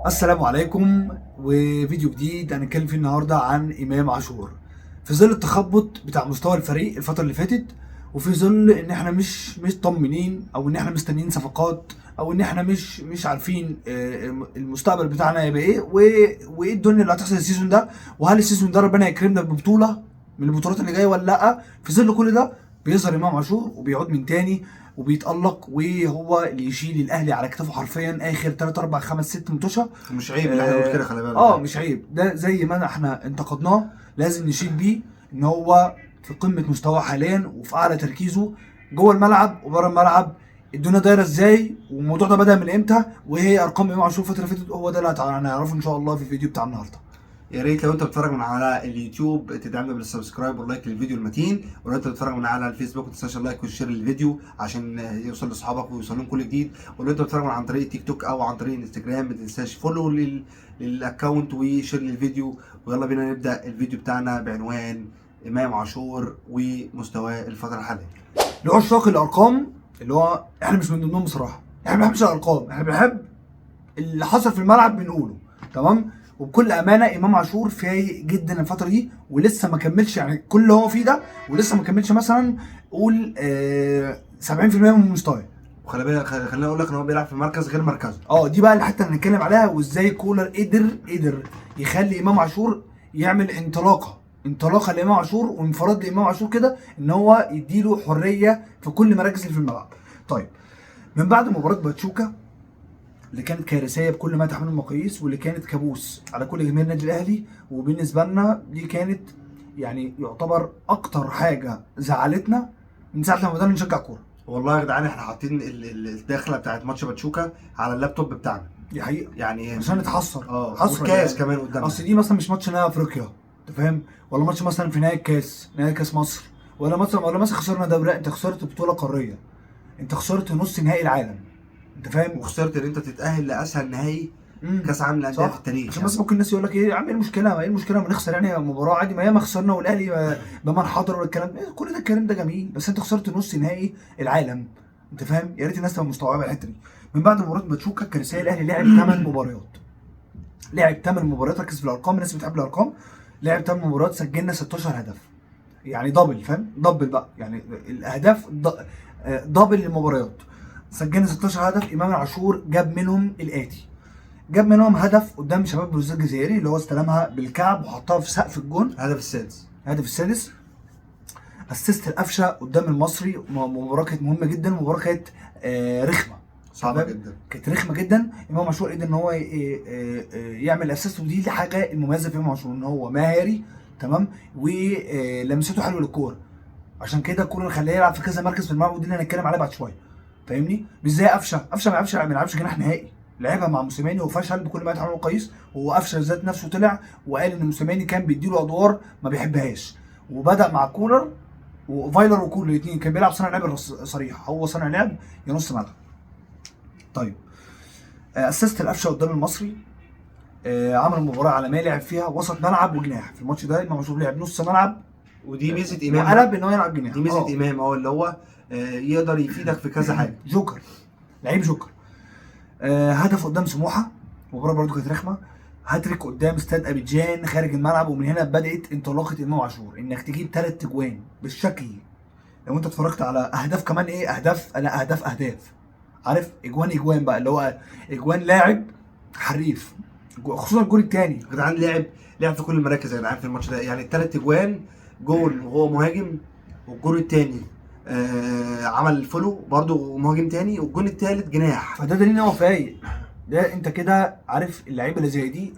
السلام عليكم. وفيديو جديد هنتكلم فيه النهارده عن امام عاشور في ظل التخبط بتاع مستوى الفريق الفتره اللي فاتت، وفي ظل ان احنا مش طمنين، او ان احنا مستنيين صفقات، او ان احنا مش عارفين المستقبل بتاعنا هيبقى ايه وايه الدنيا اللي هتحصل السيزون ده، وهل السيزون ده ربنا يكرمنا ببطوله من البطولات اللي جايه ولا لا. في ظل كل ده بيظهر امام عاشور وبيعود من تاني وبيتألق، وهو اللي يشيل الاهلي على كتافه حرفيا اخر 3 4 5 6 متوشه. مش عيب اللي احنا نقول كده، خلي بالك. مش عيب، ده زي ما احنا انتقدناه لازم نشيل بيه ان هو في قمه مستواه حاليا وفي اعلى تركيزه جوه الملعب وبره الملعب. الدنيا دايره ازاي والموضوع ده بدا من امتى وايه ارقام امام عاشور الفتره اللي فاتت، هو ده اللي هنعرفه ان شاء الله في الفيديو بتاع النهارده. يا ريت لو انت بتتفرج من على اليوتيوب تدعمنا بالسبسكرايب واللايك للفيديو المتين، ولو انت بتتفرج من على الفيسبوك ما تنساش اللايك والشير للفيديو عشان يوصل لاصحابك ويوصل لهم كل جديد، ولو انت بتتفرج عن طريق تيك توك او عن طريق الانستجرام ما تنساش فولو للاكونت وشير للفيديو. ويلا بينا نبدا الفيديو بتاعنا بعنوان امام عاشور ومستواه الفتره الحاليه. لعشاق الارقام اللي هو احنا مش من ضمنهم بصراحه، احنا ما بنحبش الارقام، احنا بنحب اللي حصل في الملعب بنقوله تمام. وبكل امانه امام عاشور فايق جدا الفتره دي ولسه ما كملش، يعني كل اللي هو فيه ده ولسه ما كملش مثلا قول 70% من مستواه. وخلي بالك، خليني اقول لك ان هو بيلعب في مركز غير مركزه. دي بقى الحته اللي هنتكلم عليها، وازاي كولر قدر يخلي امام عاشور يعمل انطلاقه لامام عاشور وانفراد لامام عاشور كده، ان هو يديله حريه في كل مراكز اللي في الملعب. طيب، من بعد مباراه باتشوكا اللي كانت كارثيه بكل ما تحمله المقاييس، واللي كانت كابوس على كل جماهير النادي الاهلي، وبالنسبه لنا دي كانت يعني يعتبر اكتر حاجه زعلتنا من ساعه لما بدانا نشجع كوره. والله يا جدعان احنا حاطين الدخله بتاعت ماتش باتشوكا على اللابتوب بتاعنا. دي حقيقه يعني عشان نتحسر والكاس يعني. كمان قدامنا. اصل دي مثلا مش ماتش نهائي افريقيا، انت فاهم، ولا ماتش مثلا في نهائي كاس مصر، ولا مثلا خسرنا دوري، انت خسرت بطوله قاريه، انت خسرت نص نهائي العالم، انت فاهم، وخسرت ان انت تتاهل لاسهل نهائي كاس عالم للانديه في التاريخ. عشان بس ممكن الناس يقول لك ايه يا عم، ايه المشكله؟ ايه المشكله ما نخسر يعني مباراه عادي، ما ياما خسرنا والاهلي بمن حضر والكلام كل ده، الكلام ده جميل، بس انت خسرت نص نهائي العالم، انت فاهم. يا ريت الناس تبقى مستوعبه الحته دي. من بعد مباراه باتشوكا الكارثيه، الاهلي لعب 8 مباريات، ركز في الارقام، الناس بتحب الارقام. لعب 8 مباريات، سجلنا 16 هدف، يعني دبل، فاهم، دبل بقى، يعني الاهداف دبل المباريات. سجلنا 16 هدف، امام عاشور جاب منهم الاتي: جاب منهم هدف قدام شباب بلوزداد الجزائري اللي هو استلمها بالكعب وحطها في سقف الجون، الهدف السادس. اسيست القفشه قدام المصري، مباراه كانت مهمه جدا، مباراه كانت رخمه، صعبه جدا، كانت رخمه جدا. امام عاشور قدر ان هو يعمل اسيست، ودي الحاجه المميزه في امام عاشور، ان هو مهاري تمام، ولمسته حلوه للكوره، عشان كده الكوره خلاه يلعب في كذا مركز في الملعب، ودي اللي هنتكلم عليها بعد شويه، فاهمني. مش زي قفشه ما يلعبش جناح نهائي، لعبها مع موسيماني وفشل بكل ما يتعمل قيس. وهو قفشه ذات نفسه طلع وقال ان موسيماني كان بيديله ادوار ما بيحبهاش، وبدا مع كولر وفايلر وكولر الاثنين كان بيلعب صانع لعب صريح، هو صانع لعب يا نص ملعب. طيب، اسست القفشه قدام المصري، عمل مباراه عالميه، لعب فيها وسط ملعب وجناح. في الماتش ده امام عاشور لعب نص ملعب، ودي ميزه امام، وقلب ان هو يلعب جناح. دي ميزه امام اللي هو يقدر يفيدك في كذا حاجه. جوكر، لعيب جوكر. هدف قدام سموحه، مباراه برضو كانت رخمه. هاتريك قدام استاد ابيجان خارج الملعب، ومن هنا بدات انطلاقه امام عاشور، انك تجيب 3 اجوان بالشكل. لو انت اتفرجت على اهداف كمان، ايه اهداف، لا اهداف، عارف، اجوان بقى، اللي هو اجوان لاعب حريف، خصوصا الجول الثاني. يا جدعان لعب في كل المراكز يا جدعان في الماتش ده، يعني ال3 اجوان، جول وهو مهاجم، والجول الثاني عمل فولو برضه مهاجم تاني، والجول الثالث جناح. فده دليل ان هو فايق. ده انت كده عارف اللعيبه اللي زي دي،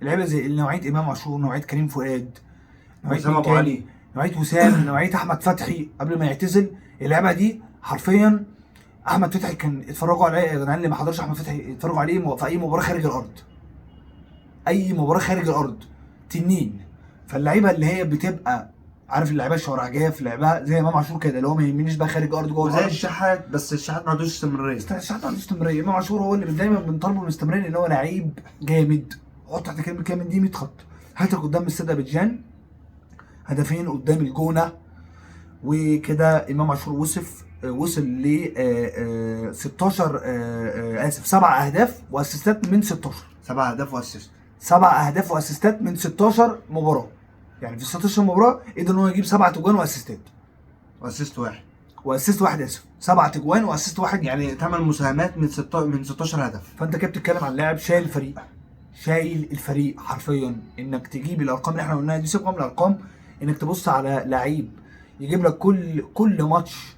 اللعيبه زي نوعيه امام عاشور، نوعيه كريم فؤاد، نوعيه وسام ابو علي، نوعيه وسام، نوعيه احمد فتحي قبل ما يعتزل. اللعبه دي حرفيا احمد فتحي كان اتفرجوا عليه يا جدعان، اللي ما حضرش احمد فتحي اتفرجوا عليه في اي مباراه خارج الارض، اي مباراه خارج الارض تنين. فاللعيبه اللي هي بتبقى عارف، اللعيبه الشوارعجيه في لعبها زي امام عاشور كده، اللي هو ما يهمنيش بقى خارج ارض جوه وزي الارض. الشحات، بس الشحات ما عندوش استمراريه. الشحات ما عندوش استمراريه، امام عاشور هو اللي دايما بنطالبه بالاستمراريه، لان هو لعيب جامد. حط تحت كلمه جامد دي 100 خط. هاتك قدام استاد ابيجان، هدفين قدام الجونه، وكده امام عاشور وصل ل 16 7 اهداف واسيستات من 16. 7 اهداف واسيست. 7 اهداف واسيستات من 16 مباراه، يعني في 16 مباراه قدر ان هو يجيب 7 تجوان واسيستات. واسيست واحد. واسيست واحد، اسف، 7 تجوان واسيست واحد. يعني 8 مساهمات من 16 هدف. فانت كده بتتكلم عن لاعب شايل الفريق، شايل الفريق حرفيا. انك تجيب الارقام اللي احنا قلناها دي، سيبك من الارقام، انك تبص على لعيب يجيب لك كل ماتش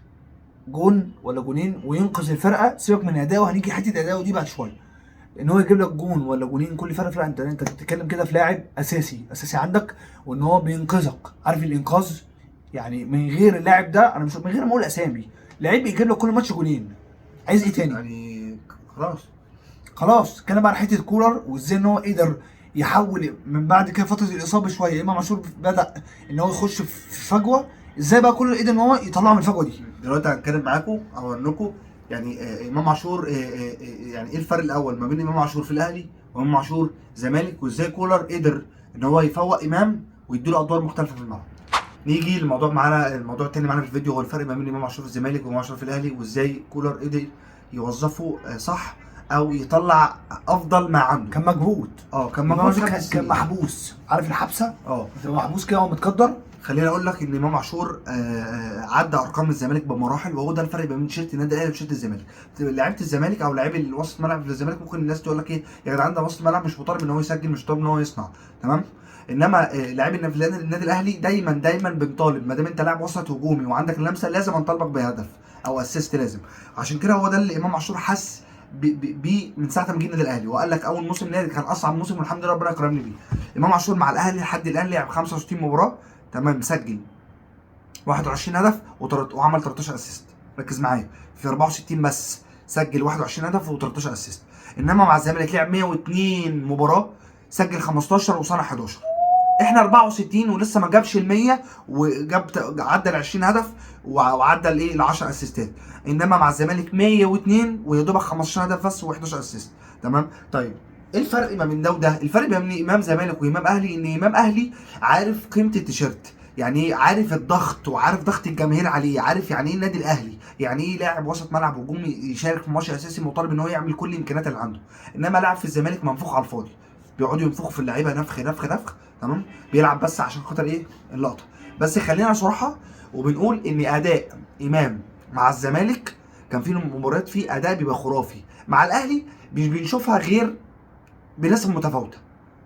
جون ولا جونين وينقذ الفرقه. سيبك من اداؤه، هنيجي حته اداؤه دي بعد شويه. ان هو يجيب لك جون ولا جونين كل فرقه، انت بتتكلم كده في لاعب اساسي عندك، وان هو بينقذك. عارف الانقاذ؟ يعني من غير اللاعب ده، انا مش من غير ما اقول اسامي، لعيب بيجيب لك كل ماتش جونين، عايز ايه تاني؟ يعني خلاص. خلاص كان بقى حته كولر، وازاي ان هو قدر يحول من بعد كده فتره الاصابه شويه. امام عاشور بدا ان هو يخش في فجوه، ازاي بقى كولر قدر ان هو يطلعه من الفجوه دي. دلوقتي هنتكلم معاكم او انكم يعني امام عاشور يعني ايه الفرق الاول ما بين امام عاشور في الاهلي وامام عاشور زمالك، وازاي كولر قدر ان هو يفوق امام ويديله ادوار مختلفه في الملعب. نيجي للموضوع معانا، الموضوع التاني معانا في الفيديو هو الفرق ما بين امام عاشور في الزمالك وامام عاشور في الاهلي، وازاي كولر قدر يوظفه صح او يطلع افضل ما عنده. كان مجهود. كان امام مجهود. عاشور كان محبوس، عارف الحبسه؟ اه كان محبوس كده ومتقدر. خليني اقول لك ان امام عاشور عدى ارقام الزمالك بمراحل، وهو ده الفرق بين تيشيرت النادي الاهلي وتيشيرت الزمالك. لعيبه الزمالك او لعيب الوسط ملعب في الزمالك ممكن الناس تقول لك ايه يا جدعان، ده وسط ملعب مش مطالب ان هو يسجل، مش مطالب ان هو يصنع، تمام. انما لعيب النادي الاهلي دايما بنطالب، ما دام انت لاعب وسط هجومي وعندك اللمسه لازم انطالبك بهدف او اسيست لازم. عشان كده هو ده اللي امام عاشور حس بيه من ساعه ما جه النادي الاهلي، وقال لك اول موسم نادي كان اصعب موسم والحمد لله ربنا كرمني بيه. امام عاشور مع الاهلي لحد الان لعب 65 مباراه، تمام، مسجل 21 هدف وعمل 13 اسيست. ركز معايا، في 64 بس سجل 21 هدف و13 اسيست. انما مع الزمالك لعب 102 مباراه، سجل 15 وصنع 11. احنا 64 ولسه ما جابش ال 100 عدى ال 20 هدف وعدى الايه ال 10 اسيستات. انما مع الزمالك 102 ويا دوبك 15 هدف بس و11 اسيست، تمام. طيب ايه الفرق ما بين ده وده؟ الفرق ما بين امام زمالك وامام اهلي ان امام اهلي عارف قيمه التيشيرت، يعني ايه، عارف الضغط وعارف ضغط الجماهير عليه، عارف يعني ايه النادي الاهلي، يعني ايه لاعب وسط ملعب هجومي يشارك في ماتش اساسي مطالب ان هو يعمل كل الامكانيات اللي عنده. انما لاعب في الزمالك منفوخ على الفاضي، بيقعدوا ينفخوا في اللعيبه نفخ، تمام، بيلعب بس عشان خاطر ايه اللقطه. بس خلينا صراحه وبنقول ان اداء امام مع الزمالك كان في مباريات فيه اداء بيبقى خرافي، مع الاهلي مش بنشوفها غير بنسب متفاوته،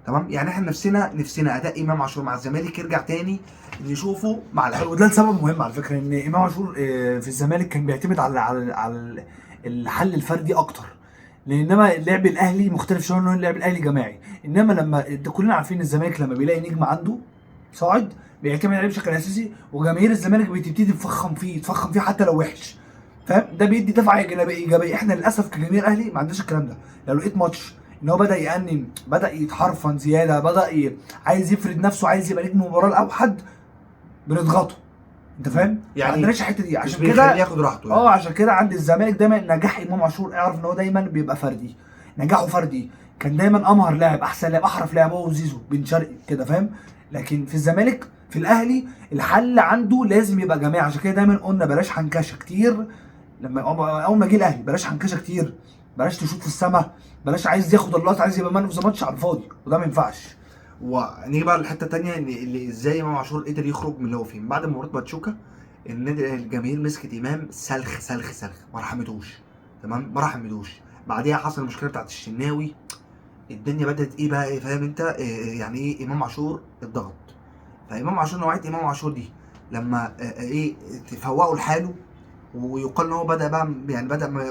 تمام. يعني احنا نفسنا اداء امام عاشور مع الزمالك يرجع تاني نشوفه مع الاهلي. وده لسبب مهم على فكره، ان امام عاشور في الزمالك كان بيعتمد على الحل الفردي اكتر. انما اللعب الاهلي مختلف شويه، انه اللعب الاهلي جماعي. انما لما كلنا عارفين الزمالك لما بيلاقي نجم عنده صاعد بيعتمد عليه بشكل اساسي، وجماهير الزمالك بتبتدي تفخم فيه حتى لو وحش، فاهم؟ ده بيدي دفعه ايجابيه. احنا للاسف كجماهير اهلي ما عندناش الكلام ده. لو لقيت ماتش ان هو بدا يأنن، بدا يتحرفن زياده، عايز يفرد نفسه، عايز يبقى نجم المباراه الاوحد، بنضغطه. انت فاهم؟ يعني ما عندناش الحته دي، عشان كده كده ياخد راحته يعني. عشان كده عند الزمالك دايما نجاح امام عاشور، اعرف ان هو دايما بيبقى فردي، نجاحه فردي. كان دايما امهر لاعب، احسن لاعب، احرف لاعب هو وزيزو بن شرقي كده، فاهم؟ لكن في الزمالك، في الاهلي الحل عنده لازم يبقى جماعي. عشان كده دايما قلنا بلاش حنكشه كتير. لما اول ما جه الاهلي بلاش حنكشه كتير، بلاش تشوط في السما، بلاش عايز ياخد اللقطه، عايز يبقى مان اوف ذا ماتش على الفاضي، وده ما ينفعش. ونيجي بقى للحته الثانيه، ان اللي ازاي امام عاشور قدر يخرج من اللي هو فيه بعد مباراه باتشوكا. النادي الجماهير مسكت امام سلخ ما رحمتوش، تمام، ما رحمتوش. بعديها حصل المشكله بتاعت الشناوي، الدنيا بدات ايه بقى، فاهم انت يعني ايه امام عاشور اتضغط. فامام عاشور، نوعيه امام عاشور دي لما تفوقوا لحاله، ويقال ان هو بدا بقى، يعني بدا ما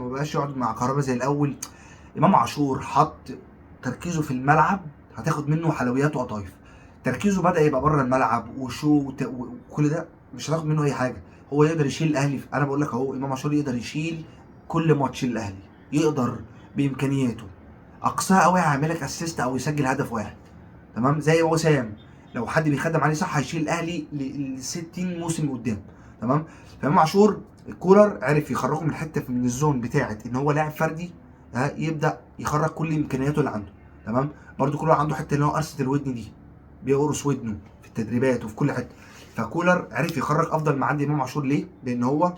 بقاش يقعد مع كهربا زي الاول. امام عاشور حط تركيزه في الملعب، هتاخد منه حلويات وقطايف. تركيزه بدا يبقى بره الملعب وكل ده مش هتاخد منه اي حاجه. هو يقدر يشيل الاهلي، انا بقول لك اهو، امام عاشور يقدر يشيل كل ماتش الاهلي، يقدر بامكانياته اقصاها قوي هيعمل لك اسيست او يسجل هدف واحد، تمام. زي وسام، لو حد بيخدم عليه صح هيشيل الاهلي ل 60 موسم قدام، تمام. فامام عاشور الكولر عرف يخرجه من حته من الزون بتاعه ان هو لاعب فردي، يبدا يخرج كل امكانياته اللي عنده، تمام. برده كولر عنده حته اللي هو قرصه الودن دي، بيقرص ودنه في التدريبات وفي كل حته. فكولر عرف يخرج افضل ما عند امام عاشور. ليه؟ لان هو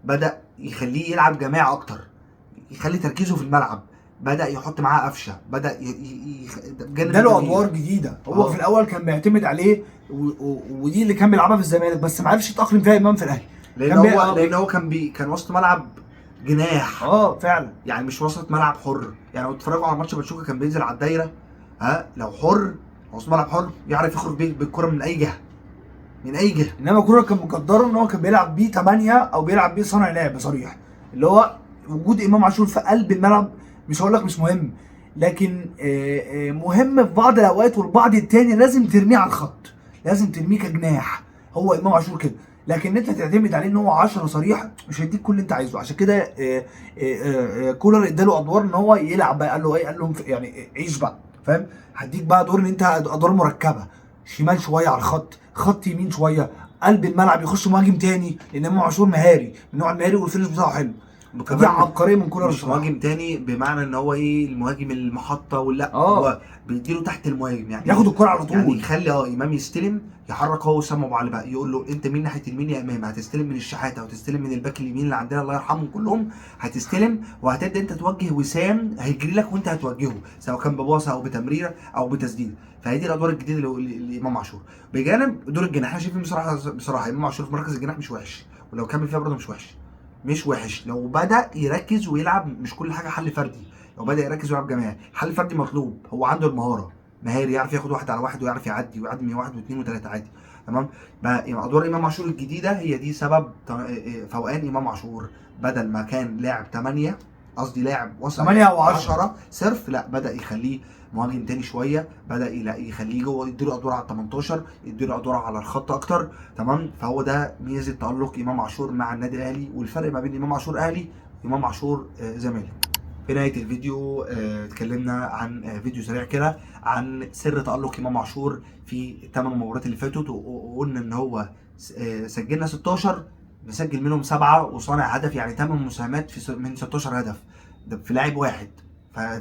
بدا يخليه يلعب جماعي اكتر، يخلي تركيزه في الملعب، بدا يحط معاه قفشه، بدا اداله ادوار جديده. هو في الاول كان بيعتمد عليه ودي اللي كان بيلعبها في الزمالك، بس ما عرفش يتاقلم فيها امام في الاهلي. لان هو كان وسط ملعب جناح. فعلا يعني مش وسط ملعب حر. يعني لو اتفرجوا على ماتش باتشوكا كان بينزل على الدايره، لو حر وسط ملعب حر يعرف يخرج بالكره من اي جهه، من اي جهه. انما كولر كان مقدره ان هو كان بيلعب بيه 8 او بيلعب بيه صانع لعب صريح، اللي هو وجود امام عاشور في قلب الملعب. مش هقول لك مش مهم، لكن مهم في بعض الاوقات، والبعض التاني لازم ترميه على الخط، لازم ترميه كجناح. هو امام عاشور كده، لكن انت تعتمد عليه ان هو 10 صريح مش هيديك كل اللي انت عايزه. عشان كده كولر اداله ادوار ان هو يلعب بقى. قال له ايه؟ قال له يعني عيش بقى، فاهم؟ هديك بقى دور ان انت ادوار مركبه، شمال شويه على الخط، خط يمين شويه، قلب الملعب يخش مهاجم تاني، لان امام عاشور مهاري، من النوع المهاري والفينش بتاعه حلو. دي عبقريه من كولر. مش مهاجم تاني بمعنى ان هو ايه المهاجم المحطه ولا هو بيديله تحت المهاجم، يعني ياخد الكره على طول، يعني يخلي امام يستلم، يحرك هو وسام ابو علي بقى، يقول له انت مين ناحيه اليمين يا امام، هتستلم من الشحاته وتستلم من الباك اليمين اللي عندنا الله يرحمهم كلهم، هتستلم وهتبدا انت توجه وسام هيجري لك وانت هتوجهه، سواء كان بباصه او بتمريره او بتسديده. فهي دي الادوار الجديده لامام عاشور. بجانب دور الجناح احنا شايفين بصراحه امام عاشور في مركز الجناح مش وحش، ولو كمل فيها برضه مش وحش لو بدا يركز ويلعب. مش كل حاجه حل فردي، لو بدا يركز ويلعب جماعي. حل فردي مطلوب، هو عنده المهاره، مهاري، يعرف ياخد واحد على واحد ويعرف يعدي من واحد واثنين وثلاثه عادي. تمام. بقى ادوار امام عاشور الجديده هي دي سبب فوقان امام عاشور. بدل ما كان لاعب 8، قصدي لاعب وسط 8 او 10 صرف، لا بدا يخليه مهاجم تاني شويه، بدا يخليه جوه، يديله ادوار على 18، يديله ادوار على الخط اكتر. تمام. فهو ده ميزه تالق امام عاشور مع النادي الاهلي، والفرق ما بين امام عاشور اهلي وامام عاشور زمالك. في نهايه الفيديو اتكلمنا عن فيديو سريع كده عن سر تالق امام عاشور في 8 مباريات اللي فاتت، وقلنا ان هو سجلنا 16، مسجل منهم 7 وصانع هدف، يعني 8 مساهمات من 16 هدف ده في لاعب واحد.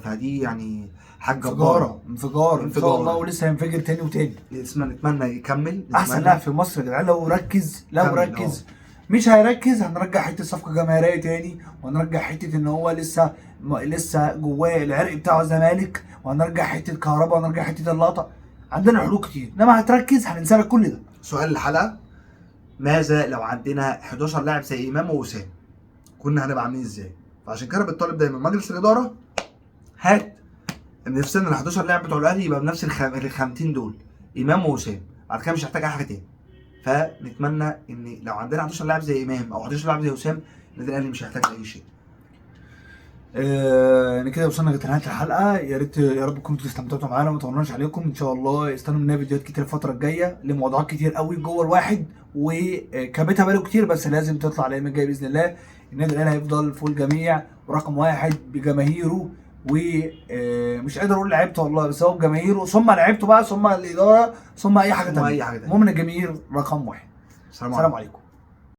فدي يعني حاجه جباره، انفجار ان شاء الله، ولسه هينفجر تاني وتاني. نتمنى يكمل. احسن لاعب في مصر يا جدعان. لو ركز مش هيركز، هنرجع حته صفقه جماهيريه تاني، وهنرجع حته ان هو لسه جواه العرق بتاع الزمالك، وهنرجع حته كهرباء، وهنرجع حته اللقطه. عندنا حلول كتير، انما هتركز هننسى لك كل ده. سؤال الحلقه: ماذا لو عندنا 11 لاعب زي امام ووسام؟ كنا هنبقى عاملين ازاي؟ فعشان كده بنطالب دايما مجلس الاداره، هات نفسنا ال 11 لاعب بتوع الاهلي يبقى بنفس الخامتين دول، امام ووسام. بعد كده مش هحتاج اي حاجه تاني. فنتمنى ان لو عندنا 11 لاعب زي امام او 11 لاعب زي وسام، النادي الاهلي مش هيحتاج اي شيء. يعني كده وصلنا لنهايه الحلقه. يا ريت يا رب تكونوا استمتعتوا معانا، وما طولناش عليكم. ان شاء الله استنوا مننا فيديوهات كتير الفتره الجايه لموضوعات كتير قوي جوه الواحد، وكابتها بقاله كتير بس لازم تطلع الايام الجايه باذن الله. النادي الاهلي هيفضل فوق الجميع ورقم واحد بجماهيره، ومش قادر اقول لعيبته والله، بس هو بجماهيره ثم لعيبته بقى ثم الاداره ثم اي حاجه ثانيه. المهم ان الجماهير رقم واحد. السلام عليكم.